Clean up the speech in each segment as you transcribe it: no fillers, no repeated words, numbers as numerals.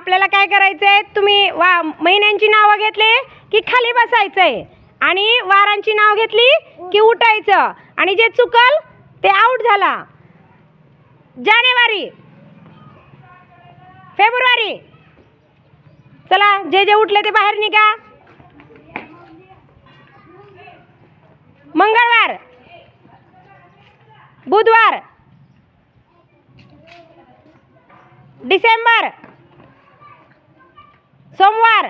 आपल्याला काय करायचंय, तुम्ही महिन्यांची नावं घेतले की खाली बसायचंय आणि वारांची नाव घेतली की उठायचं आणि जे चुकल ते आउट झाला. जानेवारी, फेब्रुवारी. चला, जे जे उठले ते बाहेर निघा. मंगळवार, बुधवार, डिसेंबर, सोमवार,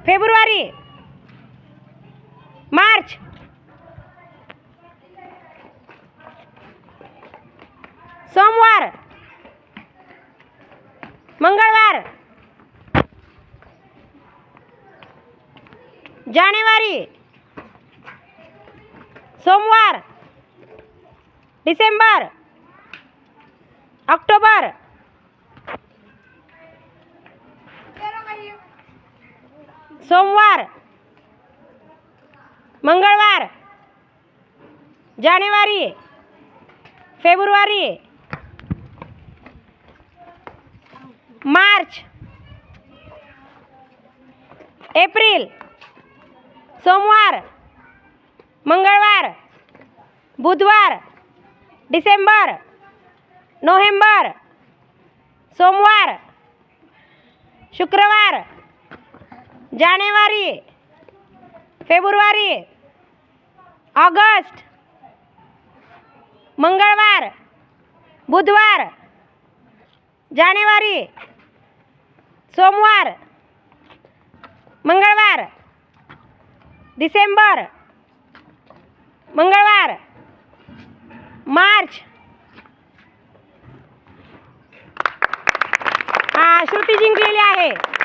फेब्रुवारी, मार्च, सोमवार, मंगळवार, जानेवारी, सोमवार, डिसेंबर, ऑक्टोबर, सोमवार, मंगळवार, जानेवारी, फेब्रुवारी, मार्च, एप्रिल, सोमवार, मंगळवार, बुधवार, डिसेंबर, नोव्हेंबर, सोमवार, शुक्रवार, जानेवारी, फेब्रुवारी, ऑगस्ट, मंगळवार, बुधवार, जानेवारी, सोमवार, मंगळवार, डिसेंबर, मंगळवार, मार्च. श्रुती जिंकलेली आहे.